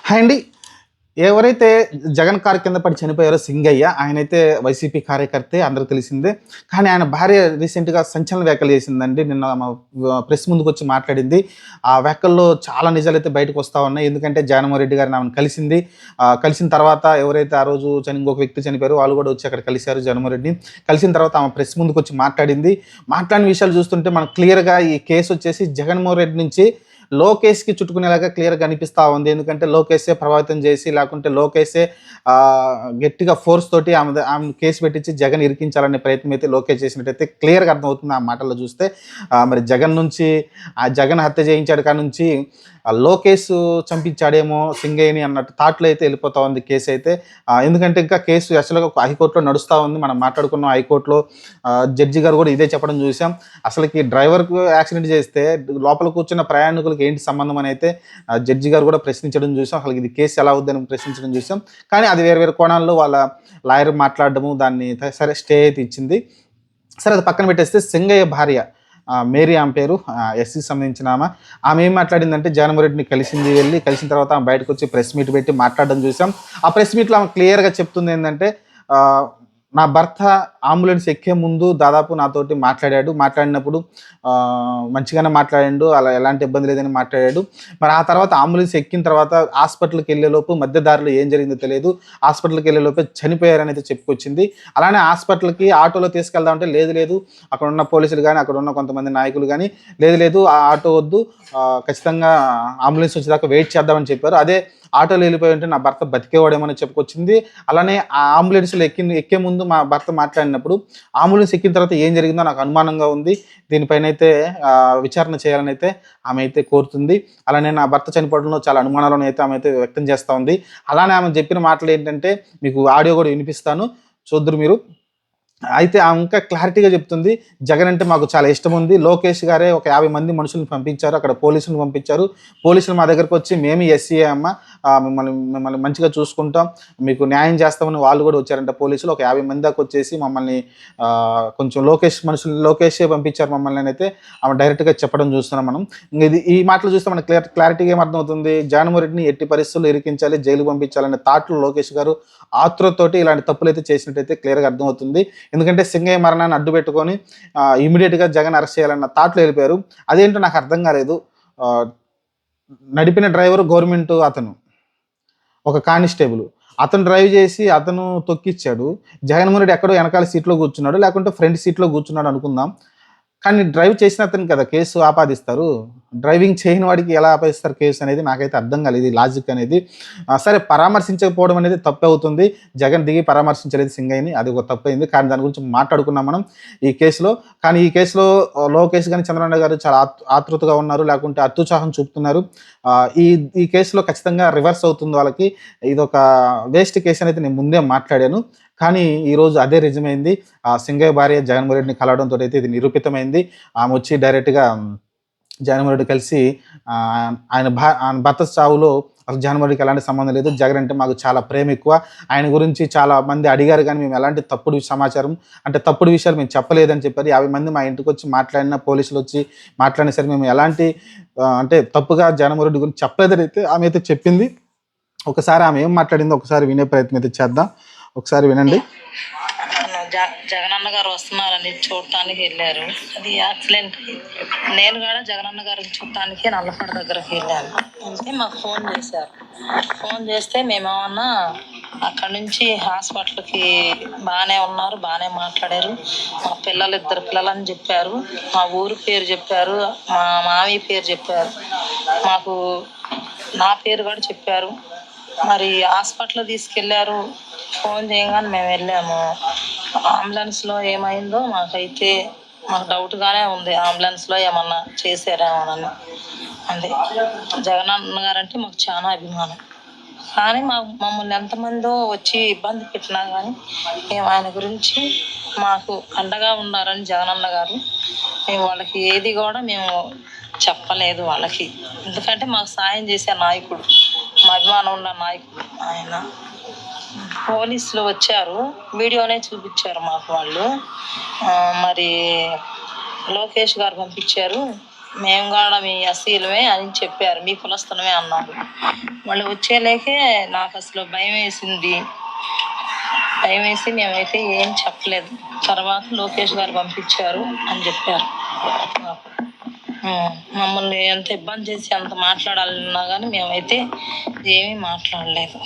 Hi అండి. ఎవరైతే Jagan car కింద పడి చనిపోయారో సింగయ్య, ఆయనైతే వైసీపీ కార్యకర్తే అందరికి తెలిసిందే. కానీ ఆయన భార్య రీసెంట్‌గా సంచలన వ్యాఖ్యలు చేసిందండి. నిన్న ప్రెస్ ముందుకొచ్చి మాట్లాడింది. ఆ వ్యాఖ్యల్లో చాలా నిజాలైతే బయటకొస్తా ఉన్నాయి. ఎందుకంటే జగన్మోహన్ రెడ్డి గారిని ఆమెను కలిసింది. కలిసిన తర్వాత ఎవరైతే ఆ రోజు ఇంకొక వ్యక్తి చనిపోయారో వాళ్ళు కూడా వచ్చి అక్కడ కలిసారు జగన్మోహన్ రెడ్డిని. కలిసిన తర్వాత ఆమె ప్రెస్ ముందుకొచ్చి మాట్లాడింది. మాట్లాడిన విషయాలు చూస్తుంటే మనకు క్లియర్‌గా ఈ కేసు వచ్చేసి జగన్మోహన్ రెడ్డి నుంచి లోకేష్‌కి చుట్టుకునేలాగా క్లియర్‌గా కనిపిస్తా ఉంది. ఎందుకంటే లోకేషే ప్రభావితం చేసి, లేకుంటే లోకేషే గట్టిగా ఫోర్స్ తోటి ఆమెను కేసు పెట్టించి జగన్ ఇరికించాలనే ప్రయత్నం అయితే లోకేష్ చేసినట్టయితే క్లియర్‌గా అర్థమవుతుంది ఆ మాటల్లో చూస్తే. మరి జగన్ నుంచి జగన్ హత్య చేయించాడు కాడ్నుంచి లోకేష్ చంపించాడేమో సింగయ్యని అన్నట్టు థాట్‌లో అయితే వెళ్ళిపోతా ఉంది కేసయితే. ఎందుకంటే ఇంకా కేసు యాక్చువల్‌గా హైకోర్టులో నడుస్తా ఉంది. మనం మాట్లాడుకున్నాం హైకోర్టులో జడ్జి గారు కూడా ఇదే చెప్పడం చూసాం. అసలుకి డ్రైవర్‌కు యాక్సిడెంట్ చేస్తే లోపల కూర్చున్న ప్రయాణికులకి ఏంటి సంబంధం అని అయితే జడ్జి గారు కూడా ప్రశ్నించడం చూసాం. అసలు ఇది కేసు ఎలా అవుద్దని ప్రశ్నించడం చూసాం. కానీ అది వేరు వేరు కోణాల్లో వాళ్ళ లాయర్ మాట్లాడడము దాన్ని సరే స్టే అయితే ఇచ్చింది. సరే అది పక్కన పెట్టేస్తే సింగయ్య భార్య మేరీ ఆమె పేరు ఎస్సీకి సంబంధించిన ఆమె ఏం మాట్లాడిందంటే జగన్మోహన్ రెడ్డిని కలిసిన తర్వాత ఆమె బయటకు వచ్చి ప్రెస్ మీట్ పెట్టి మాట్లాడడం చూసాం. ఆ ప్రెస్ మీట్లో ఆమె క్లియర్‌గా చెప్తుంది ఏంటంటే నా భర్త అంబులెన్స్ ఎక్కే ముందు దాదాపు నాతోటి మాట్లాడినప్పుడు మంచిగానే మాట్లాడాడు. అలా ఎలాంటి ఇబ్బంది లేదని మాట్లాడాడు. మరి ఆ తర్వాత అంబులెన్స్ ఎక్కిన తర్వాత హాస్పిటల్‌కి వెళ్ళేలోపు మధ్య దారిలో ఏం జరిగిందో తెలియదు. హాస్పిటల్‌కి వెళ్ళేలోపే చనిపోయారని అయితే చెప్పుకొచ్చింది. అలానే హాస్పిటల్‌కి ఆటోలో తీసుకెళ్దామంటే లేదు అక్కడ ఉన్న పోలీసులు గానీ, అక్కడ ఉన్న కొంతమంది నాయకులు గానీ లేదు ఆ ఆటో వద్దు, ఖచ్చితంగా అంబులెన్స్ వచ్చేదాకా వెయిట్ చేద్దామని చెప్పారు. అదే ఆటోలో వెళ్ళిపోయి ఉంటే నా భర్త బతికేవాడేమని చెప్పుకొచ్చింది. అలానే ఆ అంబులెన్స్‌లో ఎక్కే ముందు మా భర్త మాట్లాడినప్పుడు అంబులెన్స్ ఎక్కిన తర్వాత ఏం జరిగిందో నాకు అనుమానంగా ఉంది. దీనిపైనైతే విచారణ చేయాలని అయితే ఆమె అయితే కోరుతుంది. అలానే నా భర్త చనిపోవడంలో చాలా అనుమానాలను అయితే ఆమె అయితే వ్యక్తం చేస్తా ఉంది. అలానే ఆమె చెప్పిన మాటలు ఏంటంటే మీకు ఆడియో కూడా వినిపిస్తాను. చూద్దురు మీరు. అయితే ఆమె ఇంకా క్లారిటీగా చెప్తుంది. జగన్ అంటే మాకు చాలా ఇష్టం ఉంది. లోకేష్ గారే ఒక 50 మంది మనుషుల్ని పంపించారు. అక్కడ పోలీసులను పంపించారు. పోలీసులు మా దగ్గరకొచ్చి మేము ఎస్సీయే అమ్మ, మిమ్మల్ని మంచిగా చూసుకుంటాం, మీకు న్యాయం చేస్తామని వాళ్ళు కూడా వచ్చారంట పోలీసులు. ఒక 50 మంది దాకా వచ్చేసి మమ్మల్ని కొంచెం లోకేషే పంపించారు మమ్మల్ని అని అయితే ఆమె డైరెక్ట్‌గా చెప్పడం చూస్తున్నాం మనం. ఈ మాటలు చూస్తే మనకు క్లారిటీగా ఏమర్థమవుతుంది, జగన్మోహన్ రెడ్డిని ఎట్టి పరిస్థితుల్లో ఇరికించాలి, జైలుకి పంపించాలనే థాట్‌లో లోకేష్ గారు ఆతృతతోటి ఇలాంటి తప్పులైతే చేసినట్టయితే క్లియర్‌గా అర్థమవుతుంది. ఎందుకంటే సింగయ్య మరణాన్ని అడ్డు పెట్టుకొని ఇమ్మీడియట్‌గా జగన్ అరెస్ట్ చేయాలన్న థాట్‌లో వెళ్ళిపోయారు. అదేంటో నాకు అర్థం కాలేదు. నడిపిన డ్రైవరు గవర్నమెంట్ అతను, ఒక కానిస్టేబుల్. అతను డ్రైవ్ చేసి అతను తొక్కిచ్చాడు. జగన్మోహన్ రెడ్డి ఎక్కడో వెనకాల సీట్‌లో కూర్చున్నాడు, లేకుంటే ఫ్రంట్ సీట్‌లో కూర్చున్నాడు అనుకుందాం. కానీ డ్రైవ్ చేసిన అతనికి కదా కేసు ఆపాదిస్తారు. డ్రైవింగ్ చేయని వాడికి ఎలా ఆపాదిస్తారు కేసు అనేది నాకైతే అర్థం కాలేదు ఈ లాజిక్ అనేది. సరే పరామర్శించకపోవడం అనేది తప్పే అవుతుంది. జగన్ దిగి పరామర్శించలేదు సింగయ్యని. అది ఒక తప్పయింది. కానీ దాని గురించి మాట్లాడుకున్నాం మనం ఈ కేసులో. కానీ ఈ కేసులో లోకేష్ గాని, చంద్రబాబు గారు చాలా ఆతృతగా ఉన్నారు. లేకుంటే అత్యుత్సాహం చూపుతున్నారు. ఈ ఈ కేసులో ఖచ్చితంగా రివర్స్ అవుతుంది వాళ్ళకి. ఇదొక వేస్ట్ కేసు అనేది నేను ముందే మాట్లాడాను. కానీ ఈరోజు అదే నిజమైంది. సింగయ్య భార్య జగన్మోహన్ రెడ్డిని కలవడంతో అయితే ఇది నిరూపితమైంది. ఆమె వచ్చి డైరెక్ట్‌గా జగన్మోహన్ రెడ్డి కలిసి ఆయన భర్త చావులో అసలు జగన్మోహన్ రెడ్డికి ఎలాంటి సంబంధం లేదు. జగన్ అంటే మాకు చాలా ప్రేమ ఎక్కువ. ఆయన గురించి చాలా మంది అడిగారు కానీ మేము ఎలాంటి తప్పుడు సమాచారం అంటే తప్పుడు విషయాలు మేము చెప్పలేదని చెప్పారు. 50 మంది మా ఇంటికొచ్చి మాట్లాడినా, పోలీసులు వచ్చి మాట్లాడినా సరే మేము ఎలాంటి అంటే తప్పుగా జగన్మోహన్ రెడ్డి గురించి చెప్పలేదని అయితే ఆమె అయితే చెప్పింది. ఒకసారి ఆమె ఏం మాట్లాడిందో ఒకసారి వినే ప్రయత్నం అయితే చేద్దాం. ఒకసారి వినండి. జగనన్న గారు వస్తున్నారని చూడటానికి వెళ్ళారు. అది యాక్సిడెంట్. నేను కూడా జగనన్న గారిని చూడటానికి నల్లపడ దగ్గరకు వెళ్ళాను. వెళ్తే మాకు ఫోన్ చేశారు. ఫోన్ చేస్తే మేమేమన్నా అక్కడ నుంచి హాస్పిటల్కి బాగానే ఉన్నారు, బాగానే మాట్లాడారు. మా ఇద్దరు పిల్లలని చెప్పారు, మా ఊరు పేరు చెప్పారు, మా మామయ్య పేరు చెప్పారు, మాకు నా పేరు కూడా చెప్పారు. మరి హాస్పిటల్ తీసుకెళ్ళారు. ఫోన్ చేయగానే మేము వెళ్ళాము. అంబులెన్స్లో ఏమైందో మాకు డౌట్గానే ఉంది. అంబులెన్స్లో ఏమన్నా చేశారేమోనని. అదే జగనన్న గారంటే మాకు చాలా అభిమానం. కానీ మమ్మల్ని ఎంతమందో వచ్చి ఇబ్బంది పెట్టినా కానీ మేము ఆయన గురించి మాకు అండగా ఉన్నారని జగనన్న గారు. మేము వాళ్ళకి ఏది కూడా మేము చెప్పలేదు వాళ్ళకి. ఎందుకంటే మాకు సాయం చేసే నాయకుడు, మా అభిమానం ఉన్న నాయకుడు ఆయన. పోలీసులు వచ్చారు, వీడియోనే చూపించారు మాకు వాళ్ళు. మరి లోకేష్ గారు పంపించారు, మేము కూడా మీ ఎస్సీలమే అని చెప్పారు, మీ కులస్తులమే అన్నారు. మళ్ళీ వచ్చేలేకే నాకు అసలు భయం వేసింది. భయం వేసి మేమైతే ఏం చెప్పలేదు. తర్వాత లోకేష్ గారు పంపించారు అని చెప్పారు నాకు. మమ్మల్ని ఎంత ఇబ్బంది చేసి ఎంత మాట్లాడాలన్నా కానీ మేమైతే ఏమీ మాట్లాడలేదు.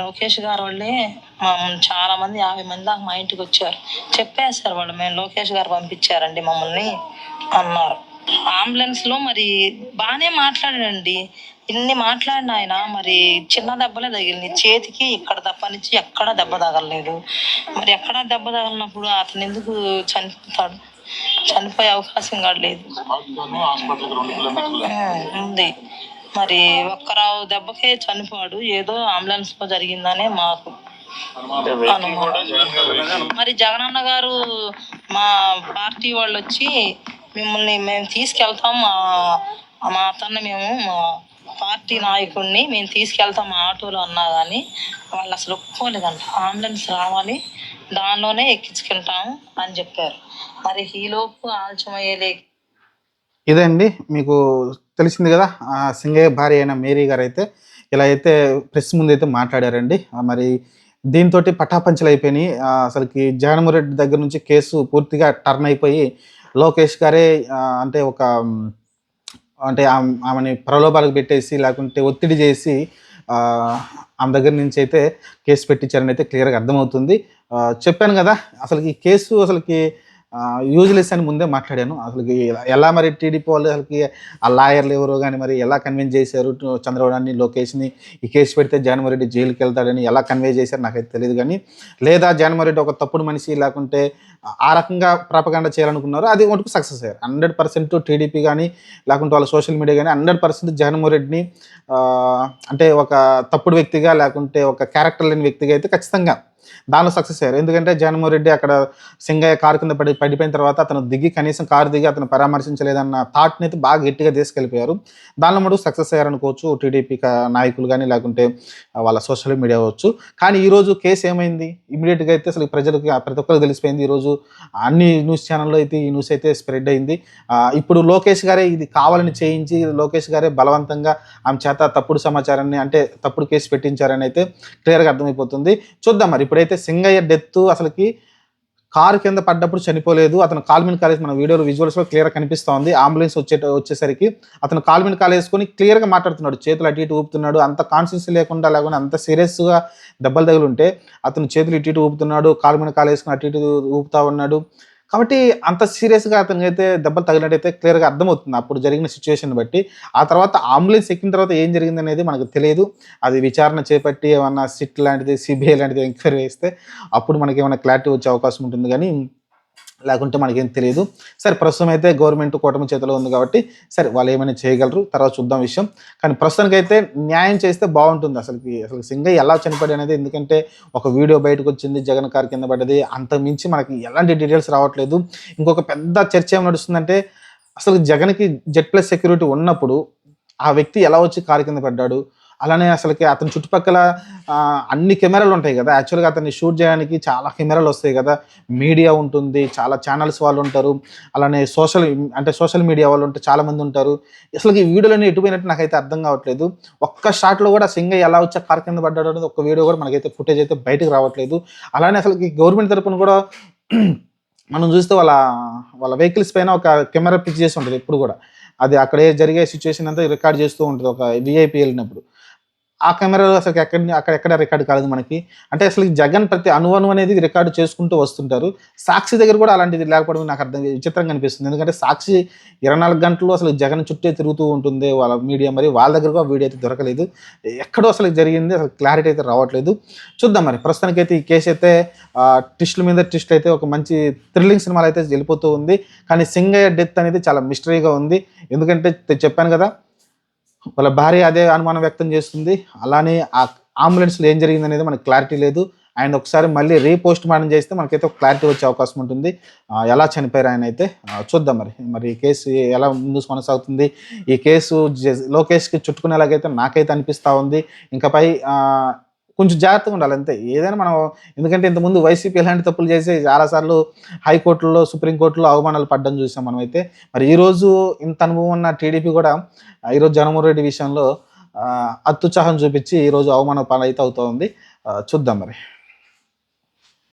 లోకేష్ గారు వాళ్ళే చాలా మంది 50 మంది దాకా మా ఇంటికి వచ్చారు. చెప్పేశారు వాళ్ళు, మేము లోకేష్ గారు పంపించారండి మమ్మల్ని అన్నారు. అంబులెన్స్ లో మరి బాగానే మాట్లాడాడండి. ఇన్ని మాట్లాడిన ఆయన మరి చిన్న దెబ్బలే తగిలింది చేతికి, ఇక్కడ దెబ్బ నుంచి ఎక్కడా దెబ్బ తగలలేదు. మరి ఎక్కడా దెబ్బ తగలినప్పుడు అతను ఎందుకు చనిపోతాడు? చనిపోయే అవకాశం కూడా లేదు ఉంది. మరి ఒక్కరావు దెబ్బకే చనిపోడు, ఏదో అంబులెన్స్ లో జరిగిందనే మాకు మరి జగనన్న గారు మా పార్టీ వాళ్ళు వచ్చి మిమ్మల్ని మేము తీసుకెళ్తాం, మా అతన్ని మేము మా పార్టీ నాయకుడిని మేము తీసుకెళ్తాం మా ఆటోలో అన్నా కానీ వాళ్ళు అసలు ఒప్పుకోలేదంట. అంబులెన్స్ రావాలి, దానిలోనే ఎక్కించుకుంటాము అని చెప్పారు. మరి ఈలోపు ఆలస్యమయ్యేలే. ఇదండి మీకు తెలిసింది కదా. సింగయ్య భార్య అయిన మేరీ గారు అయితే ఇలా అయితే ప్రెస్ ముందు అయితే మాట్లాడారండి. మరి దీంతో పటాపంచలు అయిపోయినాయి. అసలుకి జగన్మోహన్ రెడ్డి దగ్గర నుంచి కేసు పూర్తిగా టర్న్ అయిపోయి లోకేష్ గారే అంటే ఒక అంటే ఆమెని ప్రలోభాలకు పెట్టేసి లేకుంటే ఒత్తిడి చేసి ఆమె దగ్గర నుంచి అయితే కేసు పెట్టించారని అయితే క్లియర్గా అర్థమవుతుంది. చెప్పాను కదా అసలుకి ఈ కేసు అసలుకి యూజ్లెస్ అని ముందే మాట్లాడాను. అసలుకి ఎలా మరి టీడీపీ వాళ్ళు అసలుకి ఆ లాయర్లు ఎవరో కానీ మరి ఎలా కన్విన్స్ చేశారు చంద్రబాబుని, లోకేష్ని ఈ కేసు పెడితే జగన్మోహన్ రెడ్డి జైలుకి వెళ్తాడని ఎలా కన్వే చేశారు నాకైతే తెలియదు. కానీ లేదా జగన్మోహన్ రెడ్డి ఒక తప్పుడు మనిషి లేకుంటే ఆ రకంగా ప్రాపగాండా చేయాలనుకున్నారు, అది మటుకు సక్సెస్ అయ్యారు. 100% టీడీపీ కానీ లేకుంటే వాళ్ళ సోషల్ మీడియా కానీ 100% జగన్మోహన్ రెడ్డిని అంటే ఒక తప్పుడు వ్యక్తిగా లేకుంటే ఒక క్యారెక్టర్ లేని వ్యక్తిగా అయితే ఖచ్చితంగా దానిలో సక్సెస్ అయ్యారు. ఎందుకంటే జగన్మోహన్ రెడ్డి అక్కడ సింగయ్య కారు కింద పడిపోయిన తర్వాత అతను దిగి కనీసం కారు దిగి అతను పరామర్శించలేదన్న థాట్ని అయితే బాగా గట్టిగా తీసుకెళ్ళిపోయారు. దానిలో మటుకు సక్సెస్ అయ్యారనుకోవచ్చు టీడీపీ నాయకులు కానీ లేకుంటే వాళ్ళ సోషల్ మీడియా అవ్వచ్చు. కానీ ఈరోజు కేసు ఏమైంది ఇమీడియట్గా అయితే అసలు ప్రజలకు ప్రతి ఒక్కరికి తెలిసిపోయింది. ఈరోజు అన్ని న్యూస్ ఛానల్లో అయితే ఈ న్యూస్ అయితే స్ప్రెడ్ అయింది. ఇప్పుడు లోకేష్ గారే ఇది కావాలని చేయించి లోకేష్ గారే బలవంతంగా ఆమె చేత తప్పుడు సమాచారాన్ని అంటే తప్పుడు కేసు పెట్టించారని అయితే క్లియర్గా అర్థమైపోతుంది. చూద్దాం మరి ఇప్పుడైతే సింగయ్య డెత్ అసలుకి కారు కింద పడ్డప్పుడు చనిపోలేదు, అతను కాల్మిన్ కాలేజ్ మన వీడియోలో విజువల్స్లో క్లియర్గా కనిపిస్తోంది. అంబులెన్స్ వచ్చేసరికి అతను కాల్మిన్ కాల్ వేసుకొని క్లియర్గా మాట్లాడుతున్నాడు, చేతులు అటు ఇటు ఊపుతున్నాడు. అంత కాన్షియస్ లేకుండా అంత సీరియస్గా దెబ్బలు తగిలి ఉంటే అతను చేతులు ఇటు ఇటు ఊపుతున్నాడు, కాల్మిన్ కాల్ వేసుకుని అటు ఇటు ఊపుతా ఉన్నాడు. కాబట్టి అంత సీరియస్గా అతనికి అయితే దెబ్బలు తగిలినట్టయితే క్లియర్గా అర్థమవుతుంది అప్పుడు జరిగిన సిచ్యువేషన్ బట్టి. ఆ తర్వాత అంబులెన్స్ ఎక్కిన తర్వాత ఏం జరిగింది అనేది మనకు తెలియదు. అది విచారణ చేపట్టి ఏమన్నా సిట్ లాంటిది సిబిఐ లాంటిది ఎంక్వైరీ వేస్తే అప్పుడు మనకి ఏమైనా క్లారిటీ వచ్చే అవకాశం ఉంటుంది, కానీ లేకుంటే మనకేం తెలియదు. సరే ప్రస్తుతం అయితే గవర్నమెంట్ కూటమి చేతిలో ఉంది కాబట్టి సరే వాళ్ళు ఏమైనా చేయగలరు, తర్వాత చూద్దాం విషయం. కానీ ప్రస్తుతానికి అయితే న్యాయం చేస్తే బాగుంటుంది. అసలు సింగయ్య ఎలా చనిపోయాడు అనేది, ఎందుకంటే ఒక వీడియో బయటకు వచ్చింది జగన్ కారు కింద పడ్డది, అంత మించి మనకి ఎలాంటి డీటెయిల్స్ రావట్లేదు. ఇంకొక పెద్ద చర్చ ఏం నడుస్తుందంటే అసలు జగన్కి Z+ సెక్యూరిటీ ఉన్నప్పుడు ఆ వ్యక్తి ఎలా వచ్చి కారు కింద పడ్డాడు, అలానే అసలుకి అతని చుట్టుపక్కల అన్ని కెమెరాలు ఉంటాయి కదా. యాక్చువల్గా అతన్ని షూట్ చేయడానికి చాలా కెమెరాలు వస్తాయి కదా, మీడియా ఉంటుంది, చాలా ఛానల్స్ వాళ్ళు ఉంటారు, అలానే సోషల్ మీడియా వాళ్ళు ఉంటే చాలామంది ఉంటారు. అసలు ఈ వీడియోలన్నీ ఎటుపోయినట్టు నాకైతే అర్థం కావట్లేదు. ఒక్క షాట్లో కూడా సింగయ్య ఎలా వచ్చి కారు కింద పడ్డాడు అనేది ఒక్క వీడియో కూడా మనకైతే ఫుటేజ్ అయితే బయటకు రావట్లేదు. అలానే అసలు గవర్నమెంట్ తరపున కూడా మనం చూస్తే వాళ్ళ వెహికల్స్ పైన ఒక కెమెరా ఫిక్స్ చేసి ఉంటుంది ఎప్పుడు కూడా. అది అక్కడే జరిగే సిచ్యువేషన్ అంతా రికార్డ్ చేస్తూ ఉంటుంది ఒక విఐపి వెళ్ళినప్పుడు. ఆ కెమెరాలో అసలు అక్కడెక్కడ రికార్డు కాలేదు మనకి. అంటే అసలు జగన్ ప్రతి అణువణువు అనేది రికార్డు చేసుకుంటూ వస్తుంటారు. సాక్షి దగ్గర కూడా అలాంటిది లేకపోవడం నాకు విచిత్రంగా అనిపిస్తుంది. ఎందుకంటే సాక్షి 24 గంటలు అసలు జగన్ చుట్టే తిరుగుతూ ఉంటుంది వాళ్ళ మీడియా, మరి వాళ్ళ దగ్గర కూడా వీడియో అయితే దొరకలేదు. ఎక్కడో అసలు జరిగింది అసలు క్లారిటీ అయితే రావట్లేదు. చూద్దాం మరి ప్రస్తుతానికైతే ఈ కేసు అయితే ట్విస్టుల మీద ట్విస్ట్ అయితే ఒక మంచి థ్రిల్లింగ్ సినిమాలు అయితే వెళ్ళిపోతూ ఉంది. కానీ సింగయ్య డెత్ అనేది చాలా మిస్టరీగా ఉంది. ఎందుకంటే చెప్పాను కదా వాళ్ళ భార్య అదే అనుమానం వ్యక్తం చేస్తుంది. అలానే ఆ అంబులెన్స్లో ఏం జరిగింది అనేది మనకు క్లారిటీ లేదు. ఆయన ఒకసారి మళ్ళీ రీపోస్ట్ మార్టం చేస్తే మనకైతే ఒక క్లారిటీ వచ్చే అవకాశం ఉంటుంది ఎలా చనిపోయారు ఆయన అయితే. చూద్దాం మరి ఈ కేసు ఎలా ముందు కొనసాగుతుంది. ఈ కేసు లోకేష్కి చుట్టుకునేలాగైతే నాకైతే అనిపిస్తూ ఉంది. ఇంకపై కొంచెం జాగ్రత్తగా ఉండాలి అంతే. ఏదైనా మనం ఎందుకంటే ఇంతకుముందు వైసీపీ ఎలాంటి తప్పులు చేసి చాలాసార్లు హైకోర్టులో, సుప్రీంకోర్టులో అవమానాలు పడ్డం చూసాం మనమైతే. మరి ఈరోజు ఇంత అనుభవం ఉన్న టీడీపీ కూడా ఈరోజు జగన్మోహన్ రెడ్డి విషయంలో అత్యుత్సాహం చూపించి ఈరోజు అవమాన పాలైతే అవుతోంది. చూద్దాం మరి.